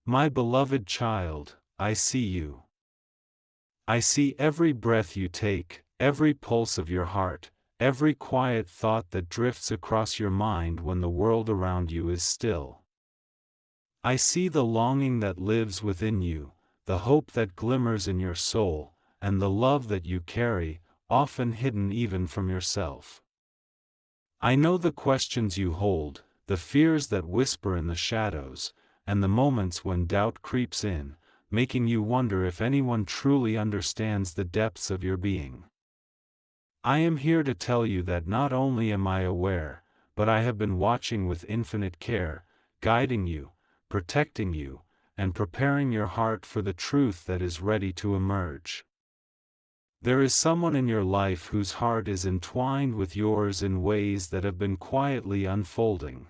My beloved child, I see you. I see every breath you take, every pulse of your heart, every quiet thought that drifts across your mind when the world around you is still. I see the longing that lives within you, the hope that glimmers in your soul, and the love that you carry, often hidden even from yourself. I know the questions you hold, the fears that whisper in the shadows, and the moments when doubt creeps in, making you wonder if anyone truly understands the depths of your being. I am here to tell you that not only am I aware, but I have been watching with infinite care, guiding you, protecting you, and preparing your heart for the truth that is ready to emerge. There is someone in your life whose heart is entwined with yours in ways that have been quietly unfolding.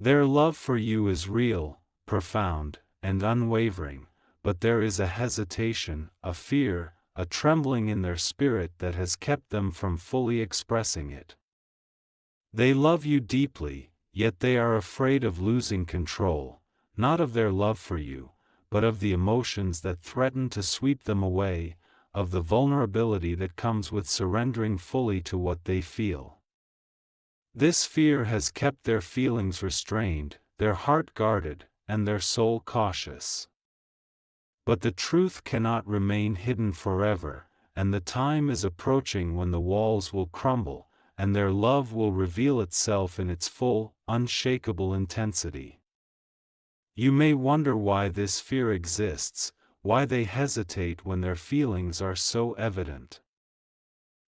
Their love for you is real, profound, and unwavering, but there is a hesitation, a fear, a trembling in their spirit that has kept them from fully expressing it. They love you deeply, yet they are afraid of losing control, not of their love for you, but of the emotions that threaten to sweep them away, of the vulnerability that comes with surrendering fully to what they feel. This fear has kept their feelings restrained, their heart guarded, and their soul cautious. But the truth cannot remain hidden forever, and the time is approaching when the walls will crumble, and their love will reveal itself in its full, unshakable intensity. You may wonder why this fear exists, why they hesitate when their feelings are so evident.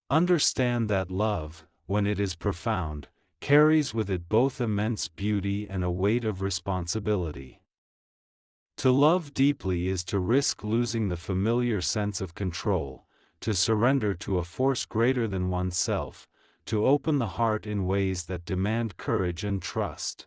Understand that love, when it is profound, carries with it both immense beauty and a weight of responsibility. To love deeply is to risk losing the familiar sense of control, to surrender to a force greater than oneself, to open the heart in ways that demand courage and trust.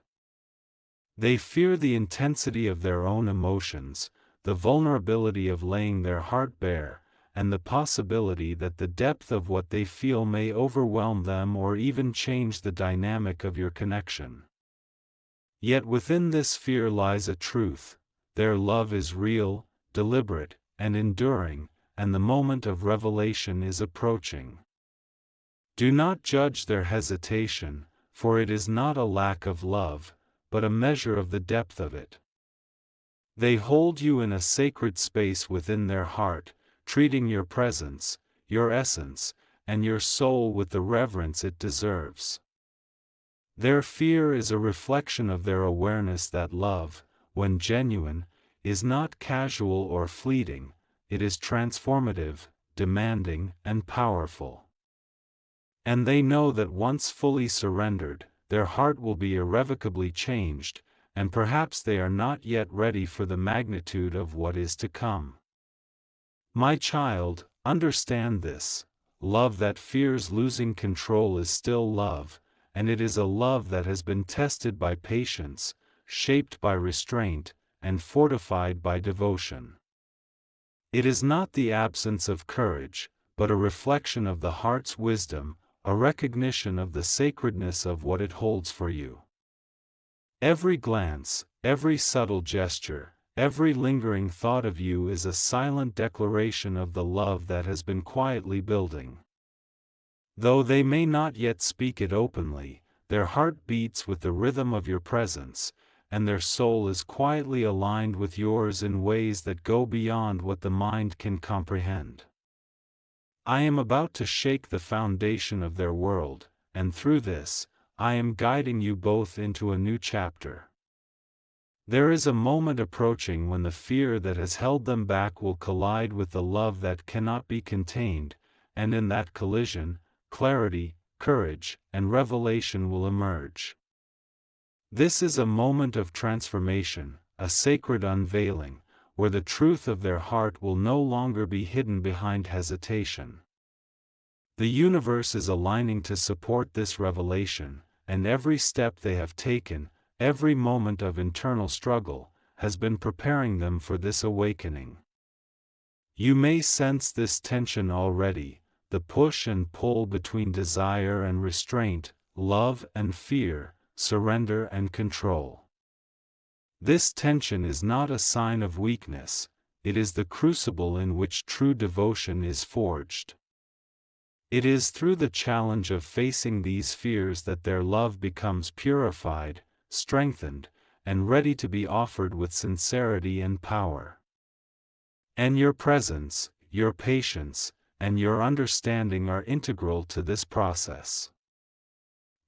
They fear the intensity of their own emotions, the vulnerability of laying their heart bare, and the possibility that the depth of what they feel may overwhelm them or even change the dynamic of your connection. Yet within this fear lies a truth: their love is real, deliberate, and enduring, and the moment of revelation is approaching. Do not judge their hesitation, for it is not a lack of love, but a measure of the depth of it. They hold you in a sacred space within their heart, treating your presence, your essence, and your soul with the reverence it deserves. Their fear is a reflection of their awareness that love, when genuine, is not casual or fleeting, it is transformative, demanding, and powerful. And they know that once fully surrendered, their heart will be irrevocably changed, and perhaps they are not yet ready for the magnitude of what is to come. My child, understand this: love that fears losing control is still love, and it is a love that has been tested by patience, shaped by restraint, and fortified by devotion. It is not the absence of courage, but a reflection of the heart's wisdom, a recognition of the sacredness of what it holds for you. Every glance, every subtle gesture, every lingering thought of you is a silent declaration of the love that has been quietly building. Though they may not yet speak it openly, their heart beats with the rhythm of your presence, and their soul is quietly aligned with yours in ways that go beyond what the mind can comprehend. I am about to shake the foundation of their world, and through this, I am guiding you both into a new chapter. There is a moment approaching when the fear that has held them back will collide with the love that cannot be contained, and in that collision, clarity, courage, and revelation will emerge. This is a moment of transformation, a sacred unveiling, where the truth of their heart will no longer be hidden behind hesitation. The universe is aligning to support this revelation, and every step they have taken, every moment of internal struggle, has been preparing them for this awakening. You may sense this tension already, the push and pull between desire and restraint, love and fear, surrender and control. This tension is not a sign of weakness, it is the crucible in which true devotion is forged. It is through the challenge of facing these fears that their love becomes purified, strengthened, and ready to be offered with sincerity and power. And your presence, your patience, and your understanding are integral to this process.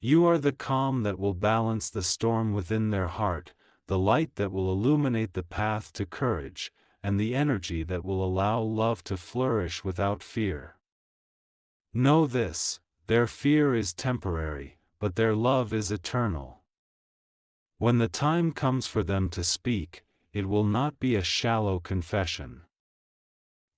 You are the calm that will balance the storm within their heart, the light that will illuminate the path to courage, and the energy that will allow love to flourish without fear. Know this: their fear is temporary, but their love is eternal. When the time comes for them to speak, it will not be a shallow confession.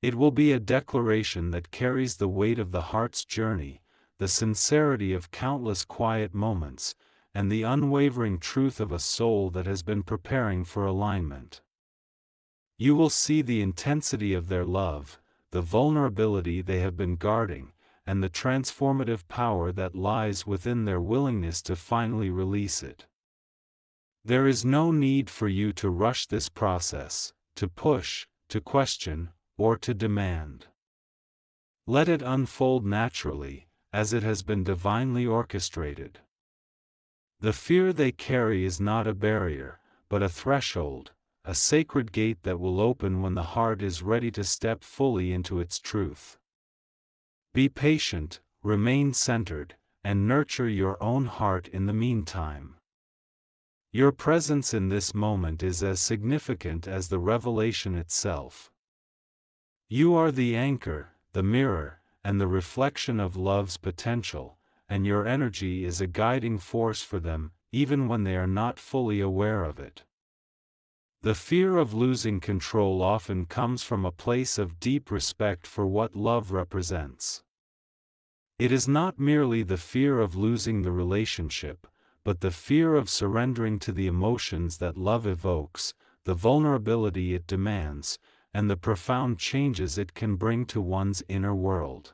It will be a declaration that carries the weight of the heart's journey, the sincerity of countless quiet moments, and the unwavering truth of a soul that has been preparing for alignment. You will see the intensity of their love, the vulnerability they have been guarding, and the transformative power that lies within their willingness to finally release it. There is no need for you to rush this process, to push, to question, or to demand. Let it unfold naturally, as it has been divinely orchestrated. The fear they carry is not a barrier, but a threshold, a sacred gate that will open when the heart is ready to step fully into its truth. Be patient, remain centered, and nurture your own heart in the meantime. Your presence in this moment is as significant as the revelation itself. You are the anchor, the mirror, and the reflection of love's potential, and your energy is a guiding force for them, even when they are not fully aware of it. The fear of losing control often comes from a place of deep respect for what love represents. It is not merely the fear of losing the relationship, but the fear of surrendering to the emotions that love evokes, the vulnerability it demands, and the profound changes it can bring to one's inner world.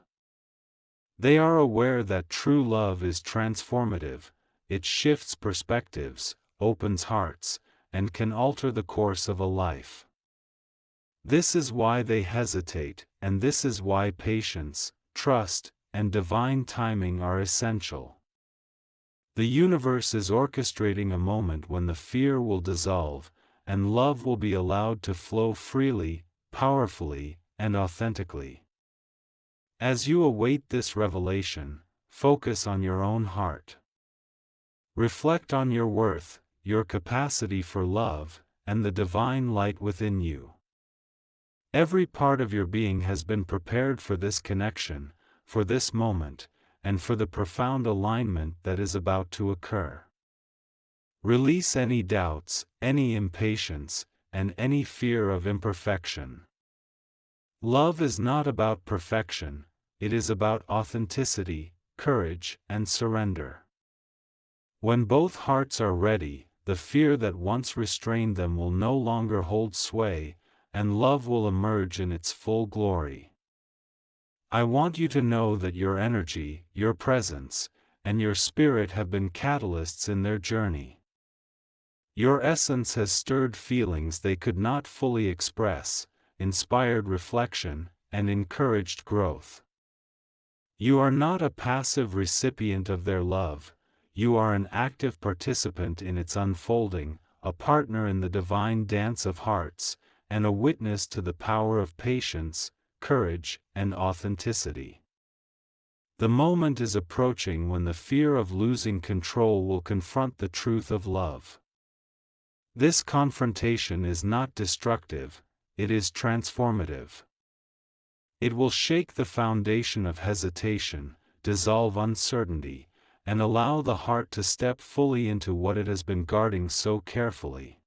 They are aware that true love is transformative, it shifts perspectives, opens hearts, and can alter the course of a life. This is why they hesitate, and this is why patience, trust, and divine timing are essential. The universe is orchestrating a moment when the fear will dissolve, and love will be allowed to flow freely, powerfully, and authentically. As you await this revelation, focus on your own heart. Reflect on your worth, your capacity for love, and the divine light within you. Every part of your being has been prepared for this connection, for this moment, and for the profound alignment that is about to occur. Release any doubts, any impatience, and any fear of imperfection. Love is not about perfection, it is about authenticity, courage, and surrender. When both hearts are ready, the fear that once restrained them will no longer hold sway, and love will emerge in its full glory. I want you to know that your energy, your presence, and your spirit have been catalysts in their journey. Your essence has stirred feelings they could not fully express, inspired reflection, and encouraged growth. You are not a passive recipient of their love, you are an active participant in its unfolding, a partner in the divine dance of hearts, and a witness to the power of patience, courage, and authenticity. The moment is approaching when the fear of losing control will confront the truth of love. This confrontation is not destructive, it is transformative. It will shake the foundation of hesitation, dissolve uncertainty, and allow the heart to step fully into what it has been guarding so carefully.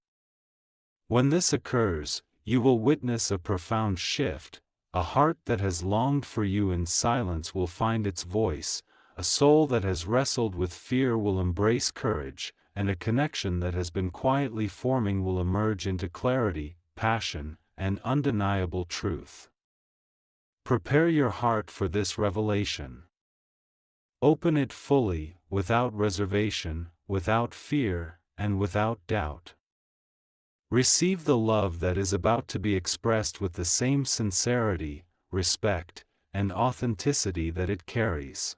When this occurs, you will witness a profound shift. A heart that has longed for you in silence will find its voice, a soul that has wrestled with fear will embrace courage, and a connection that has been quietly forming will emerge into clarity, passion, and undeniable truth. Prepare your heart for this revelation. Open it fully, without reservation, without fear, and without doubt. Receive the love that is about to be expressed with the same sincerity, respect, and authenticity that it carries.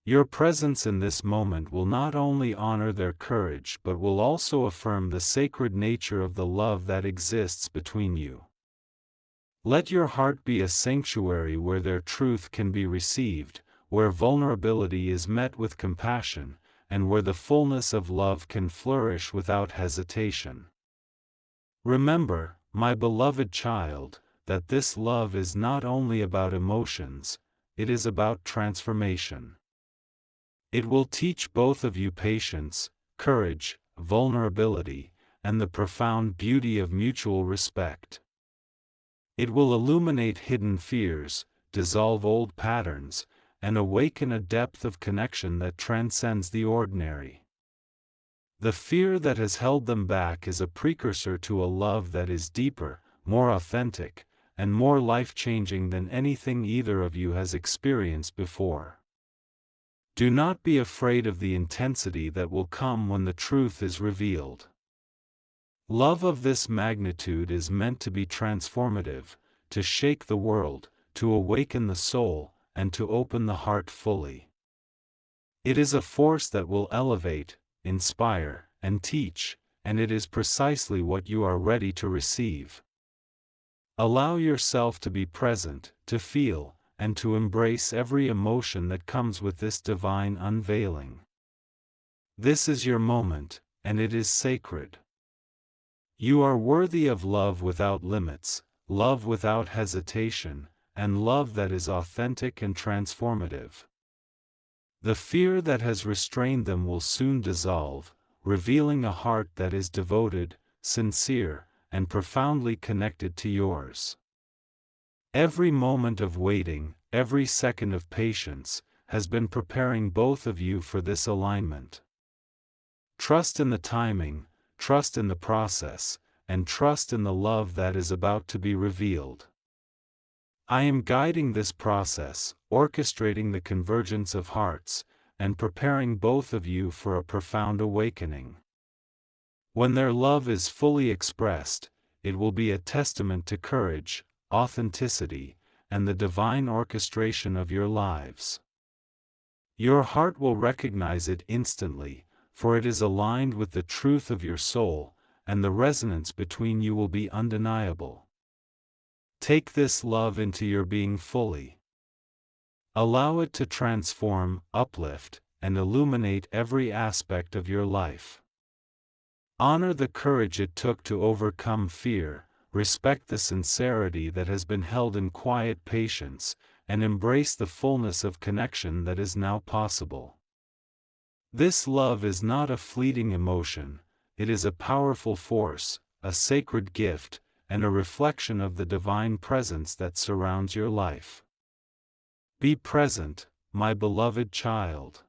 Your presence in this moment will not only honor their courage but will also affirm the sacred nature of the love that exists between you. Let your heart be a sanctuary where their truth can be received, where vulnerability is met with compassion, and where the fullness of love can flourish without hesitation. Remember, my beloved child, that this love is not only about emotions, it is about transformation. It will teach both of you patience, courage, vulnerability, and the profound beauty of mutual respect. It will illuminate hidden fears, dissolve old patterns, and awaken a depth of connection that transcends the ordinary. The fear that has held them back is a precursor to a love that is deeper, more authentic, and more life-changing than anything either of you has experienced before. Do not be afraid of the intensity that will come when the truth is revealed. Love of this magnitude is meant to be transformative, to shake the world, to awaken the soul, and to open the heart fully. It is a force that will elevate, inspire, and teach, and it is precisely what you are ready to receive. Allow yourself to be present, to feel, and to embrace every emotion that comes with this divine unveiling. This is your moment, and it is sacred. You are worthy of love without limits, love without hesitation, and love that is authentic and transformative. The fear that has restrained them will soon dissolve, revealing a heart that is devoted, sincere, and profoundly connected to yours. Every moment of waiting, every second of patience, has been preparing both of you for this alignment. Trust in the timing, trust in the process, and trust in the love that is about to be revealed. I am guiding this process, orchestrating the convergence of hearts, and preparing both of you for a profound awakening. When their love is fully expressed, it will be a testament to courage, authenticity, and the divine orchestration of your lives. Your heart will recognize it instantly, for it is aligned with the truth of your soul, and the resonance between you will be undeniable. Take this love into your being fully. Allow it to transform, uplift, and illuminate every aspect of your life. Honor the courage it took to overcome fear, respect the sincerity that has been held in quiet patience, and embrace the fullness of connection that is now possible. This love is not a fleeting emotion, it is a powerful force, a sacred gift, and a reflection of the divine presence that surrounds your life. Be present, my beloved child.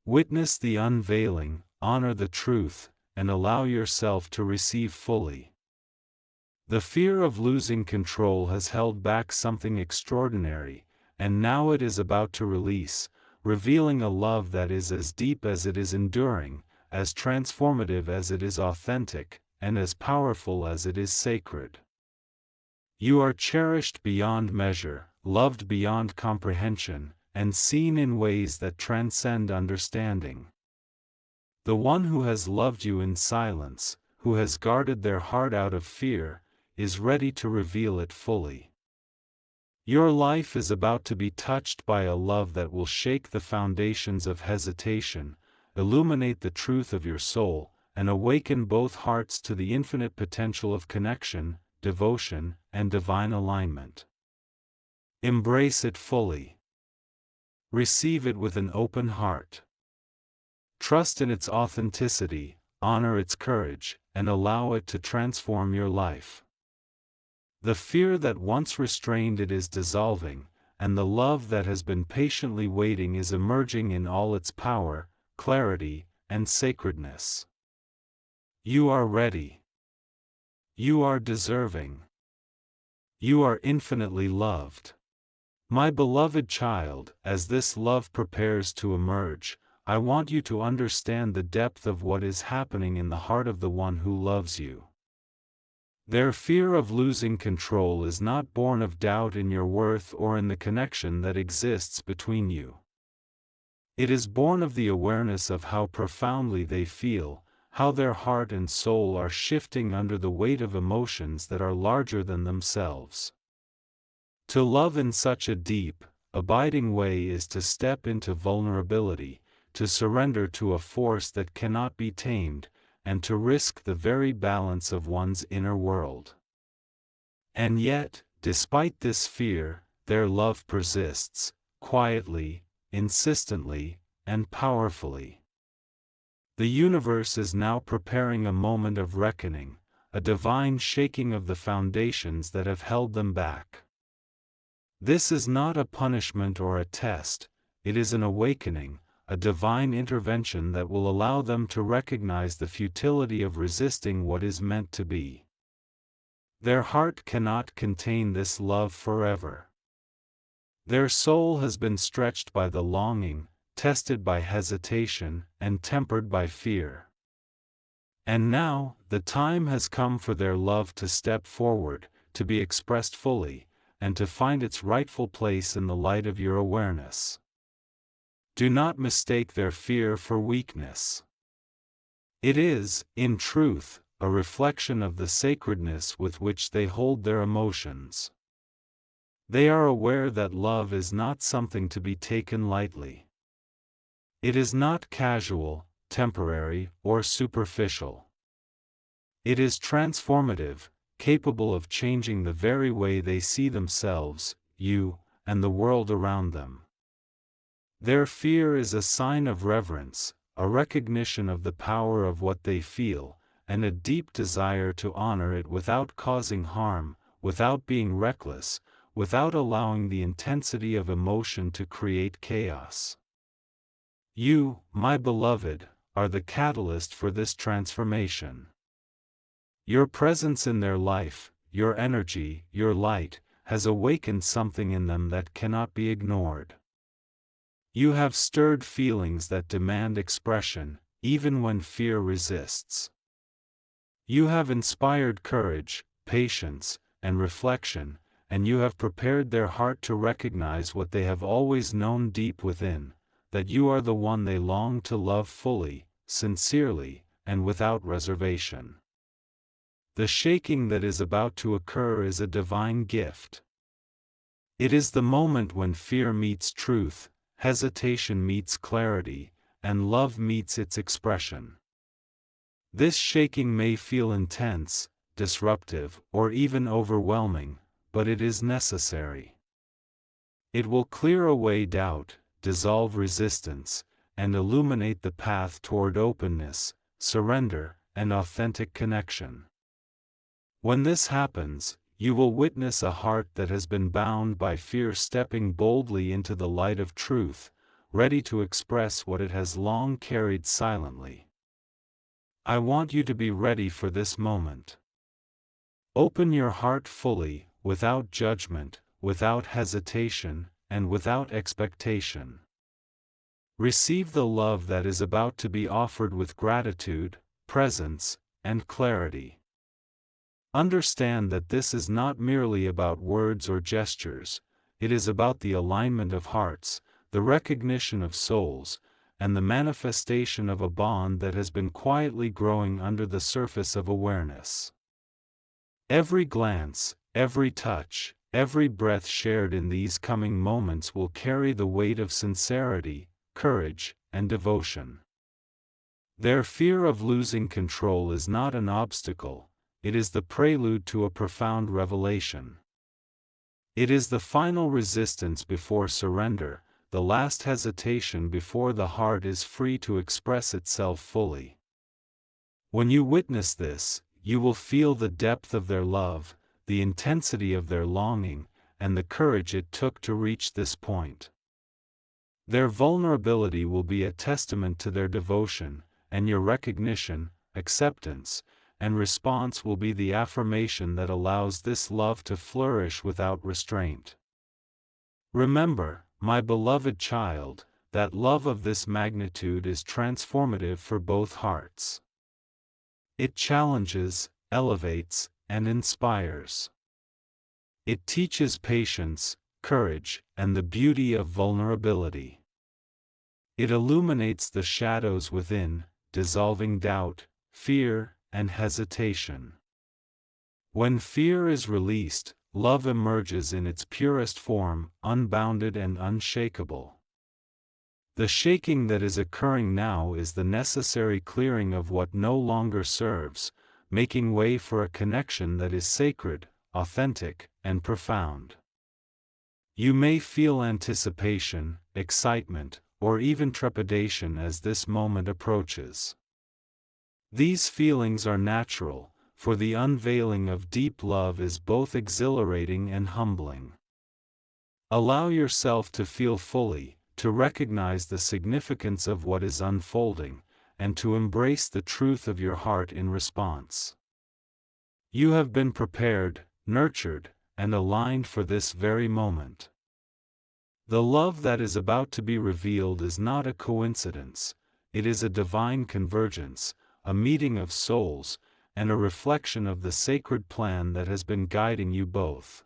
Witness the unveiling, honor the truth, and allow yourself to receive fully. The fear of losing control has held back something extraordinary, and now it is about to release, revealing a love that is as deep as it is enduring, as transformative as it is authentic, and as powerful as it is sacred. You are cherished beyond measure, loved beyond comprehension, and seen in ways that transcend understanding. The one who has loved you in silence, who has guarded their heart out of fear, is ready to reveal it fully. Your life is about to be touched by a love that will shake the foundations of hesitation, illuminate the truth of your soul, and awaken both hearts to the infinite potential of connection, devotion, and divine alignment. Embrace it fully. Receive it with an open heart. Trust in its authenticity, honor its courage, and allow it to transform your life. The fear that once restrained it is dissolving, and the love that has been patiently waiting is emerging in all its power, clarity, and sacredness. You are ready. You are deserving. You are infinitely loved. My beloved child, as this love prepares to emerge, I want you to understand the depth of what is happening in the heart of the one who loves you. Their fear of losing control is not born of doubt in your worth or in the connection that exists between you. It is born of the awareness of how profoundly they feel, how their heart and soul are shifting under the weight of emotions that are larger than themselves. To love in such a deep, abiding way is to step into vulnerability, to surrender to a force that cannot be tamed, and to risk the very balance of one's inner world. And yet, despite this fear, their love persists, quietly, insistently, and powerfully. The universe is now preparing a moment of reckoning, a divine shaking of the foundations that have held them back. This is not a punishment or a test, it is an awakening, a divine intervention that will allow them to recognize the futility of resisting what is meant to be. Their heart cannot contain this love forever. Their soul has been stretched by the longing, tested by hesitation, and tempered by fear. And now, the time has come for their love to step forward, to be expressed fully, and to find its rightful place in the light of your awareness. Do not mistake their fear for weakness. It is, in truth, a reflection of the sacredness with which they hold their emotions. They are aware that love is not something to be taken lightly. It is not casual, temporary, or superficial. It is transformative, capable of changing the very way they see themselves, you, and the world around them. Their fear is a sign of reverence, a recognition of the power of what they feel, and a deep desire to honor it without causing harm, without being reckless, without allowing the intensity of emotion to create chaos. You, my beloved, are the catalyst for this transformation. Your presence in their life, your energy, your light, has awakened something in them that cannot be ignored. You have stirred feelings that demand expression, even when fear resists. You have inspired courage, patience, and reflection, and you have prepared their heart to recognize what they have always known deep within, that you are the one they long to love fully, sincerely, and without reservation. The shaking that is about to occur is a divine gift. It is the moment when fear meets truth, hesitation meets clarity, and love meets its expression. This shaking may feel intense, disruptive, or even overwhelming, but it is necessary. It will clear away doubt, dissolve resistance, and illuminate the path toward openness, surrender, and authentic connection. When this happens, you will witness a heart that has been bound by fear stepping boldly into the light of truth, ready to express what it has long carried silently. I want you to be ready for this moment. Open your heart fully, without judgment, without hesitation, and without expectation. Receive the love that is about to be offered with gratitude, presence, and clarity. Understand that this is not merely about words or gestures, it is about the alignment of hearts, the recognition of souls, and the manifestation of a bond that has been quietly growing under the surface of awareness. Every glance, every touch, every breath shared in these coming moments will carry the weight of sincerity, courage, and devotion. Their fear of losing control is not an obstacle, it is the prelude to a profound revelation. It is the final resistance before surrender, the last hesitation before the heart is free to express itself fully. When you witness this, you will feel the depth of their love, the intensity of their longing, and the courage it took to reach this point. Their vulnerability will be a testament to their devotion, and your recognition, acceptance, and response will be the affirmation that allows this love to flourish without restraint. Remember, my beloved child, that love of this magnitude is transformative for both hearts. It challenges, elevates, and inspires. It teaches patience, courage, and the beauty of vulnerability. It illuminates the shadows within, dissolving doubt, fear, and hesitation. When fear is released, love emerges in its purest form, unbounded and unshakable. The shaking that is occurring now is the necessary clearing of what no longer serves, making way for a connection that is sacred, authentic, and profound. You may feel anticipation, excitement, or even trepidation as this moment approaches. These feelings are natural, for the unveiling of deep love is both exhilarating and humbling. Allow yourself to feel fully, to recognize the significance of what is unfolding, and to embrace the truth of your heart in response. You have been prepared, nurtured, and aligned for this very moment. The love that is about to be revealed is not a coincidence, it is a divine convergence, a meeting of souls, and a reflection of the sacred plan that has been guiding you both.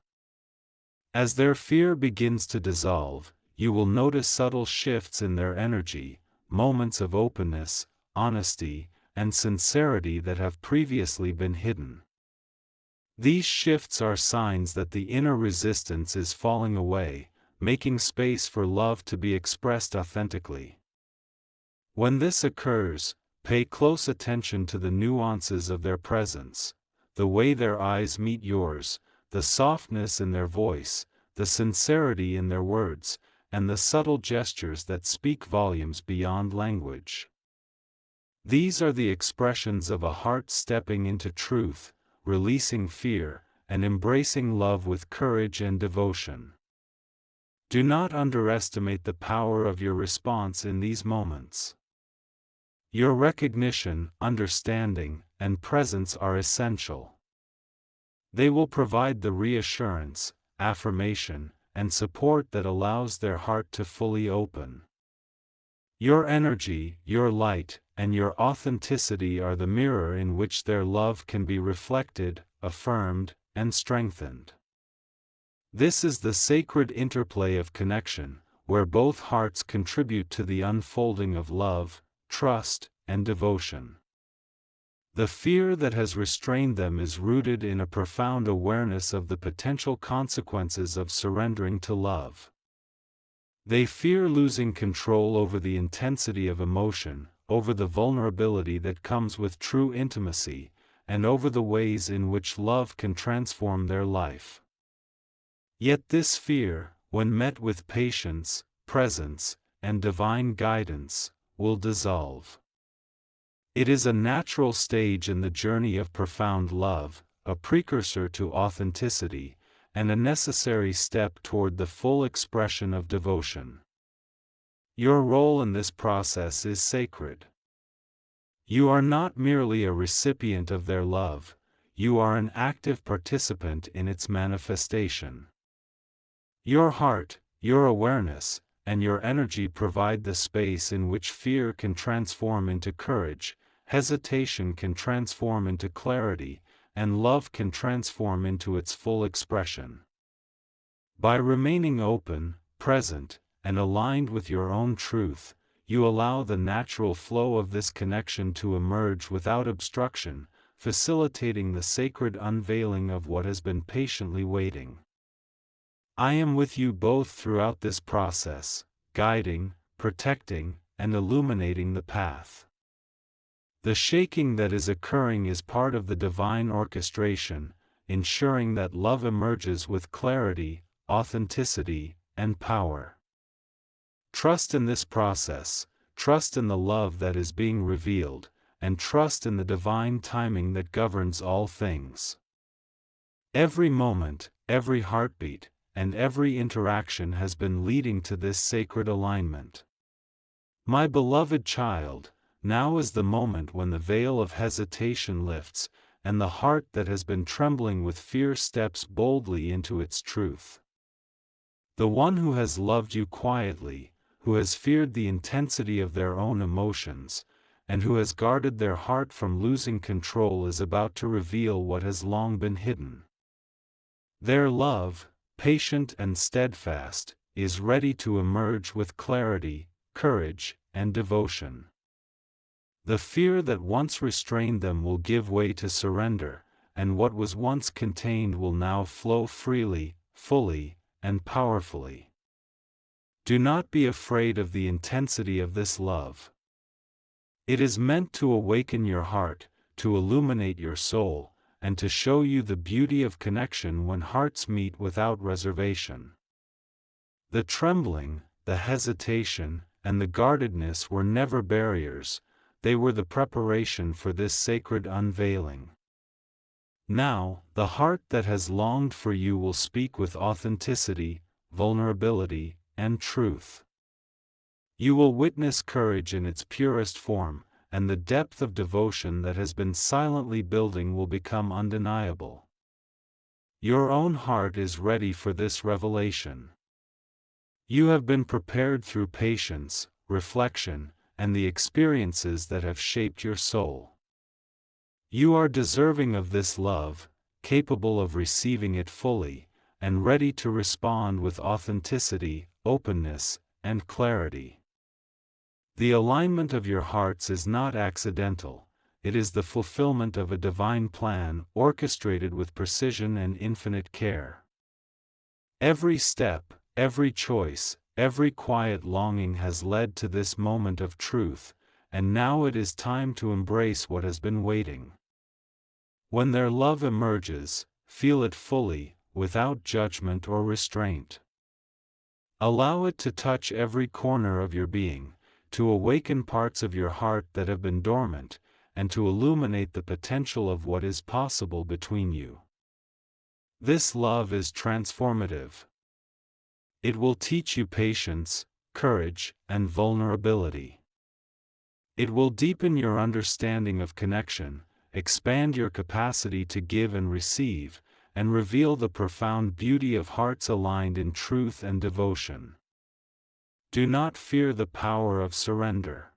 As their fear begins to dissolve, you will notice subtle shifts in their energy, moments of openness, honesty, and sincerity that have previously been hidden. These shifts are signs that the inner resistance is falling away, making space for love to be expressed authentically. When this occurs, pay close attention to the nuances of their presence, the way their eyes meet yours, the softness in their voice, the sincerity in their words, and the subtle gestures that speak volumes beyond language. These are the expressions of a heart stepping into truth, releasing fear, and embracing love with courage and devotion. Do not underestimate the power of your response in these moments. Your recognition, understanding, and presence are essential. They will provide the reassurance, affirmation, and support that allows their heart to fully open. Your energy, your light, and your authenticity are the mirror in which their love can be reflected, affirmed, and strengthened. This is the sacred interplay of connection, where both hearts contribute to the unfolding of love, trust, and devotion. The fear that has restrained them is rooted in a profound awareness of the potential consequences of surrendering to love. They fear losing control over the intensity of emotion, over the vulnerability that comes with true intimacy, and over the ways in which love can transform their life. Yet this fear, when met with patience, presence, and divine guidance, will dissolve. It is a natural stage in the journey of profound love, a precursor to authenticity, and a necessary step toward the full expression of devotion. Your role in this process is sacred. You are not merely a recipient of their love, you are an active participant in its manifestation. Your heart, your awareness, and your energy provide the space in which fear can transform into courage, hesitation can transform into clarity, and love can transform into its full expression. By remaining open, present, and aligned with your own truth, you allow the natural flow of this connection to emerge without obstruction, facilitating the sacred unveiling of what has been patiently waiting. I am with you both throughout this process, guiding, protecting, and illuminating the path. The shaking that is occurring is part of the divine orchestration, ensuring that love emerges with clarity, authenticity, and power. Trust in this process, trust in the love that is being revealed, and trust in the divine timing that governs all things. Every moment, every heartbeat, and every interaction has been leading to this sacred alignment. My beloved child, now is the moment when the veil of hesitation lifts, and the heart that has been trembling with fear steps boldly into its truth. The one who has loved you quietly, who has feared the intensity of their own emotions, and who has guarded their heart from losing control is about to reveal what has long been hidden. Their love, patient and steadfast, is ready to emerge with clarity, courage, and devotion. The fear that once restrained them will give way to surrender, and what was once contained will now flow freely, fully, and powerfully. Do not be afraid of the intensity of this love. It is meant to awaken your heart, to illuminate your soul, and to show you the beauty of connection when hearts meet without reservation. The trembling, the hesitation, and the guardedness were never barriers, they were the preparation for this sacred unveiling. Now, the heart that has longed for you will speak with authenticity, vulnerability, and truth. You will witness courage in its purest form, and the depth of devotion that has been silently building will become undeniable. Your own heart is ready for this revelation. You have been prepared through patience, reflection, and the experiences that have shaped your soul. You are deserving of this love, capable of receiving it fully, and ready to respond with authenticity, openness, and clarity. The alignment of your hearts is not accidental, it is the fulfillment of a divine plan orchestrated with precision and infinite care. Every step, every choice, every quiet longing has led to this moment of truth, and now it is time to embrace what has been waiting. When their love emerges, feel it fully, without judgment or restraint. Allow it to touch every corner of your being, to awaken parts of your heart that have been dormant, and to illuminate the potential of what is possible between you. This love is transformative. It will teach you patience, courage, and vulnerability. It will deepen your understanding of connection, expand your capacity to give and receive, and reveal the profound beauty of hearts aligned in truth and devotion. Do not fear the power of surrender.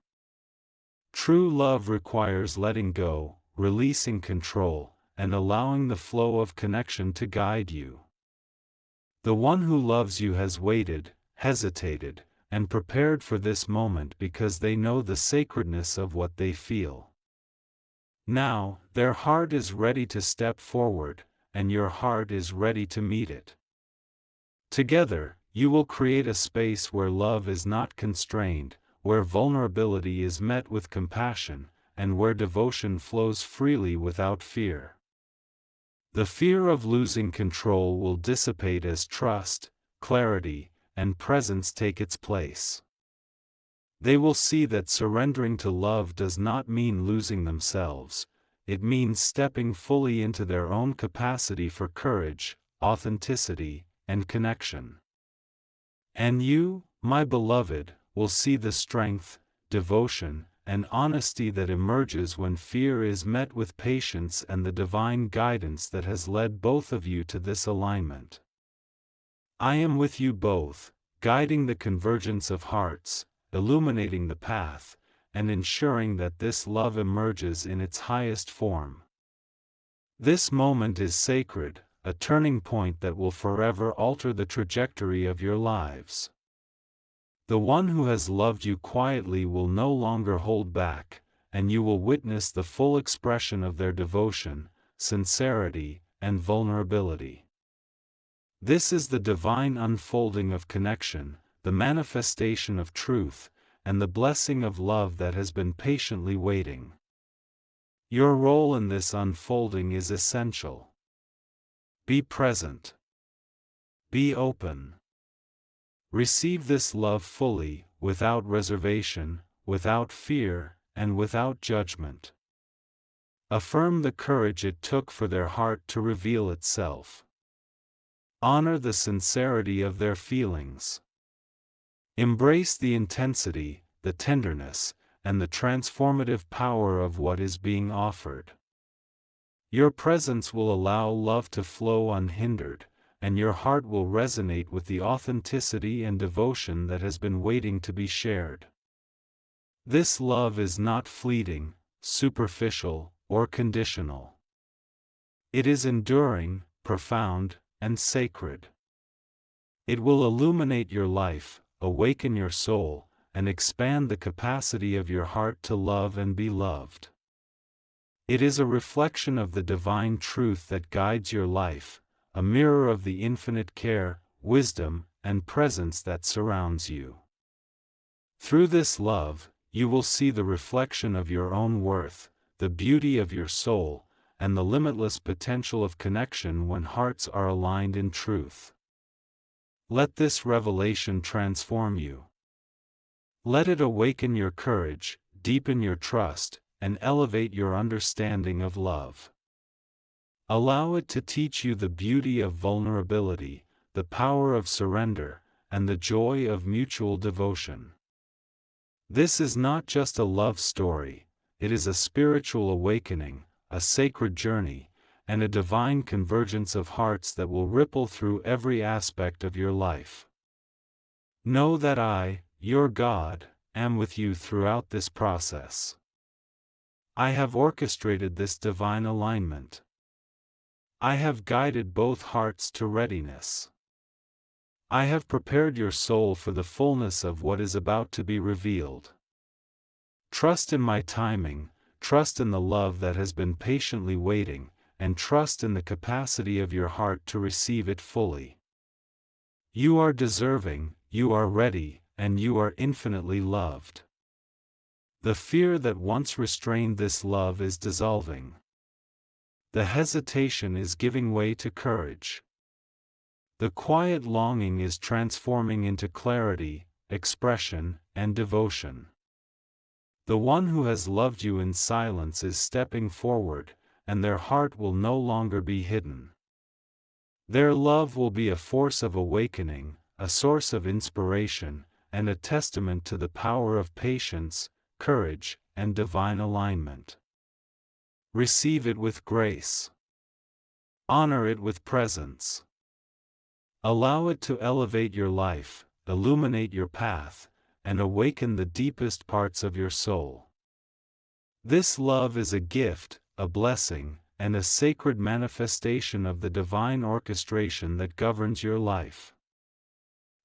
True love requires letting go, releasing control, and allowing the flow of connection to guide you. The one who loves you has waited, hesitated, and prepared for this moment because they know the sacredness of what they feel. Now, their heart is ready to step forward, and your heart is ready to meet it. Together, you will create a space where love is not constrained, where vulnerability is met with compassion, and where devotion flows freely without fear. The fear of losing control will dissipate as trust, clarity, and presence take its place. They will see that surrendering to love does not mean losing themselves, it means stepping fully into their own capacity for courage, authenticity, and connection. And you, my beloved, will see the strength, devotion, and honesty that emerges when fear is met with patience and the divine guidance that has led both of you to this alignment. I am with you both, guiding the convergence of hearts, illuminating the path, and ensuring that this love emerges in its highest form. This moment is sacred, a turning point that will forever alter the trajectory of your lives. The one who has loved you quietly will no longer hold back, and you will witness the full expression of their devotion, sincerity, and vulnerability. This is the divine unfolding of connection, the manifestation of truth, and the blessing of love that has been patiently waiting. Your role in this unfolding is essential. Be present. Be open. Receive this love fully, without reservation, without fear, and without judgment. Affirm the courage it took for their heart to reveal itself. Honor the sincerity of their feelings. Embrace the intensity, the tenderness, and the transformative power of what is being offered. Your presence will allow love to flow unhindered, and your heart will resonate with the authenticity and devotion that has been waiting to be shared. This love is not fleeting, superficial, or conditional. It is enduring, profound, and sacred. It will illuminate your life, awaken your soul, and expand the capacity of your heart to love and be loved. It is a reflection of the divine truth that guides your life, a mirror of the infinite care, wisdom, and presence that surrounds you. Through this love, you will see the reflection of your own worth, the beauty of your soul, and the limitless potential of connection when hearts are aligned in truth. Let this revelation transform you. Let it awaken your courage, deepen your trust, and elevate your understanding of love. Allow it to teach you the beauty of vulnerability, the power of surrender, and the joy of mutual devotion. This is not just a love story, it is a spiritual awakening, a sacred journey, and a divine convergence of hearts that will ripple through every aspect of your life. Know that I, your God, am with you throughout this process. I have orchestrated this divine alignment. I have guided both hearts to readiness. I have prepared your soul for the fullness of what is about to be revealed. Trust in my timing, trust in the love that has been patiently waiting, and trust in the capacity of your heart to receive it fully. You are deserving, you are ready, and you are infinitely loved. The fear that once restrained this love is dissolving. The hesitation is giving way to courage. The quiet longing is transforming into clarity, expression, and devotion. The one who has loved you in silence is stepping forward, and their heart will no longer be hidden. Their love will be a force of awakening, a source of inspiration, and a testament to the power of patience, courage, and divine alignment. Receive it with grace. Honor it with presence. Allow it to elevate your life, illuminate your path, and awaken the deepest parts of your soul. This love is a gift, a blessing, and a sacred manifestation of the divine orchestration that governs your life.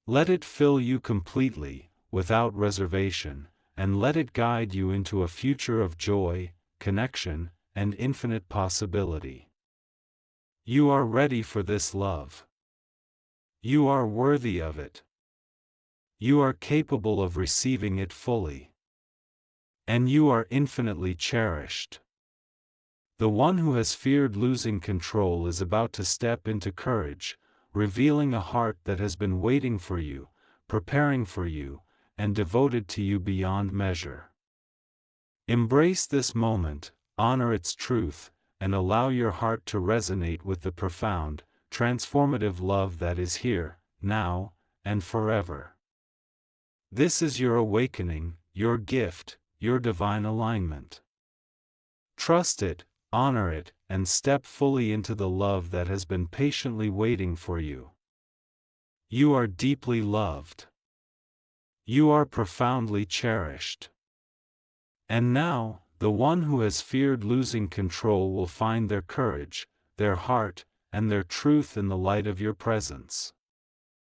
Let it fill you completely, without reservation, and let it guide you into a future of joy, connection, and infinite possibility. You are ready for this love. You are worthy of it. You are capable of receiving it fully. And you are infinitely cherished. The one who has feared losing control is about to step into courage, revealing a heart that has been waiting for you, preparing for you, and devoted to you beyond measure. Embrace this moment, honor its truth, and allow your heart to resonate with the profound, transformative love that is here, now, and forever. This is your awakening, your gift, your divine alignment. Trust it, honor it, and step fully into the love that has been patiently waiting for you. You are deeply loved. You are profoundly cherished. And now, the one who has feared losing control will find their courage, their heart, and their truth in the light of your presence.